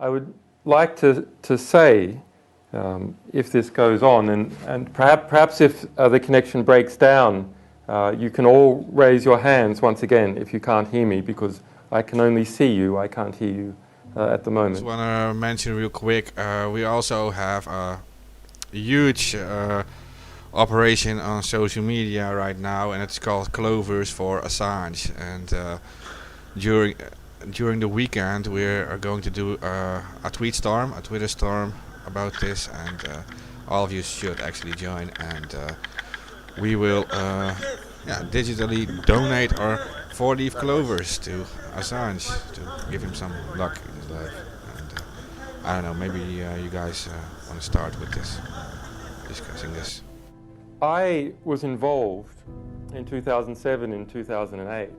I would like to say, if this goes on, and perhaps if the connection breaks down, you can all raise your hands once again if you can't hear me, because I can only see you, I can't hear you at the I moment. just want to mention real quick, we also have a huge operation on social media right now, and it's called Clovers for Assange. And during the weekend, we are going to do a Twitter storm about this, and all of you should actually join. And we will digitally donate our 4-leaf clovers to Assange to give him some luck in his life. And I don't know, maybe you guys want to start with this, discussing this. I was involved in 2007 and 2008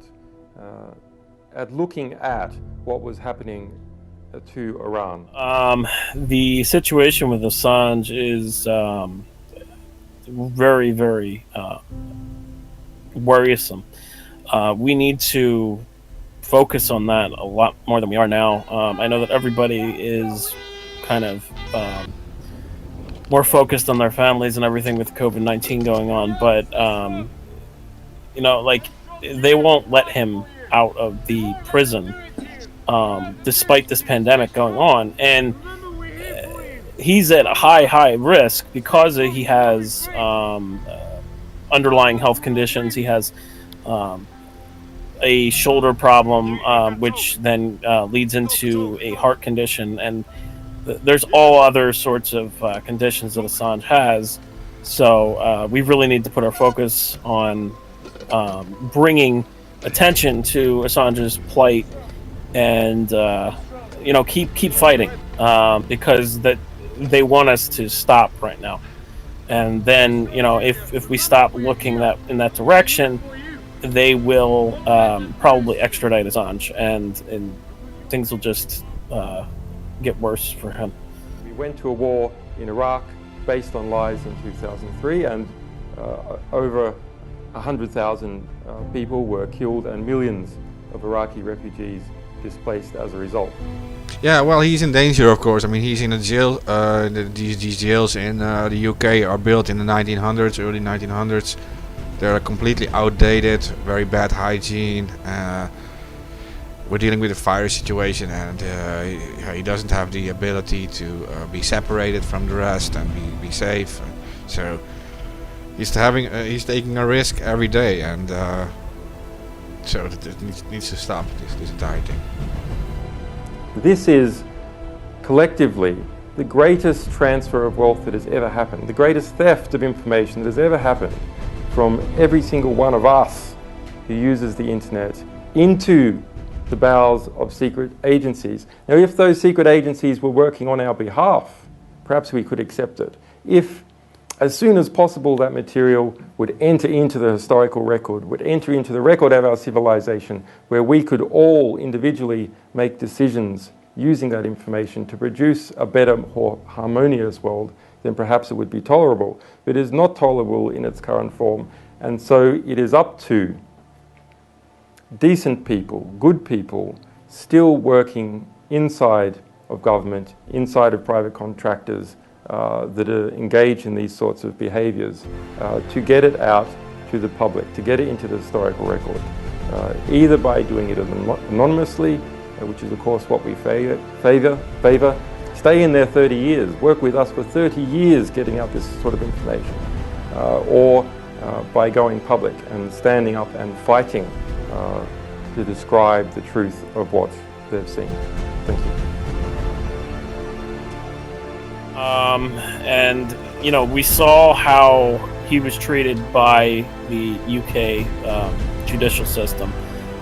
at looking at what was happening to Iran. The situation with Assange is very, very worrisome. We need to focus on that a lot more than we are now. I know that everybody is kind of more focused on their families and everything with COVID-19 going on, but like, they won't let him out of the prison despite this pandemic going on, and he's at a high risk because he has underlying health conditions. He has a shoulder problem, which then leads into a heart condition, and there's all other sorts of conditions that Assange has. So we really need to put our focus on bringing attention to Assange's plight, and keep fighting, because that they want us to stop right now. And then if we stop looking in that direction, they will probably extradite Assange, and things will just get worse for him. We went to a war in Iraq based on lies in 2003, and over 100,000 people were killed and millions of Iraqi refugees displaced as a result. Yeah, well, he's in danger, of course. I mean, he's in a jail. These jails in the UK are built in the 1900s, early 1900s. They're completely outdated, very bad hygiene. We're dealing with a fire situation, and he doesn't have the ability to be separated from the rest and be safe. So he's taking a risk every day, and so it needs to stop, this entire thing. This is collectively the greatest transfer of wealth that has ever happened, the greatest theft of information that has ever happened from every single one of us who uses the internet into the bowels of secret agencies. Now, if those secret agencies were working on our behalf, perhaps we could accept it. If, as soon as possible, that material would enter into the historical record, would enter into the record of our civilization, where we could all individually make decisions using that information to produce a better, more harmonious world, then perhaps it would be tolerable. But it is not tolerable in its current form, and so it is up to decent people, good people, still working inside of government, inside of private contractors, that are engaged in these sorts of behaviours, to get it out to the public, to get it into the historical record, either by doing it anonymously, which is of course what we favour, stay in there 30 years, work with us for 30 years getting out this sort of information, or by going public and standing up and fighting to describe the truth of what they've seen. Thank you. And we saw how he was treated by the UK judicial system,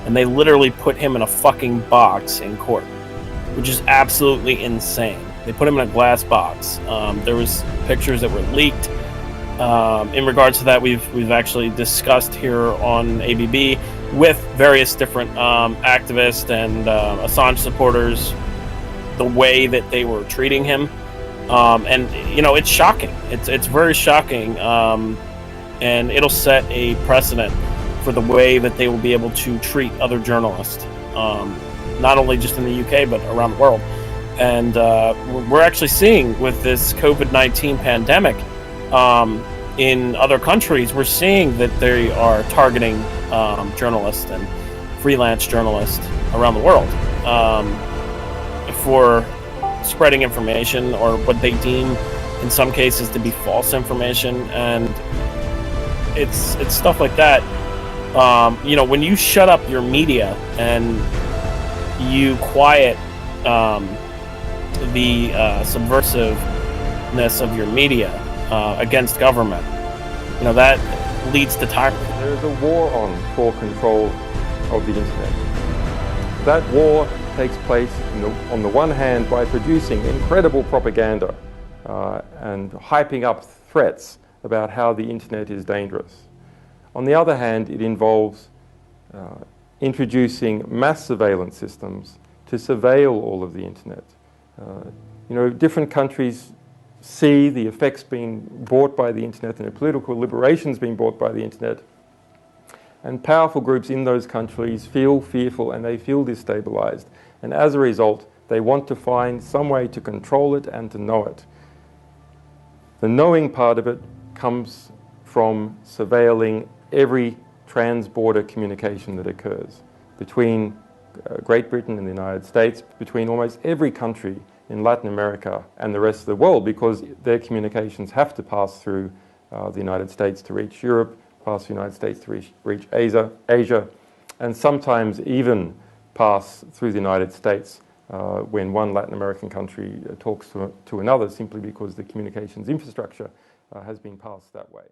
and they literally put him in a fucking box in court, which is absolutely insane. They put him in a glass box. There was pictures that were leaked. In regards to that, we've actually discussed here on ABB with various different activists and Assange supporters the way that they were treating him. And it's shocking. It's very shocking, and it'll set a precedent for the way that they will be able to treat other journalists, not only just in the UK but around the world. And we're actually seeing with this COVID-19 pandemic in other countries, we're seeing that they are targeting journalists and freelance journalists around the world for spreading information or what they deem in some cases to be false information. And it's stuff like that. You know, when you shut up your media and you quiet the subversiveness of your media against government, you know, that leads to tyranny. There is a war on for control of the internet. That war takes place on the one hand by producing incredible propaganda and hyping up threats about how the internet is dangerous. On the other hand, it involves introducing mass surveillance systems to surveil all of the internet. You know, different countries see the effects being brought by the internet and the political liberations being brought by the internet. And powerful groups in those countries feel fearful and they feel destabilized. And as a result, they want to find some way to control it and to know it. The knowing part of it comes from surveilling every trans-border communication that occurs between Great Britain and the United States, between almost every country in Latin America and the rest of the world, because their communications have to pass through the United States to reach Europe, pass through the United States to reach Asia, and sometimes even pass through the United States when one Latin American country talks to another, simply because the communications infrastructure has been passed that way.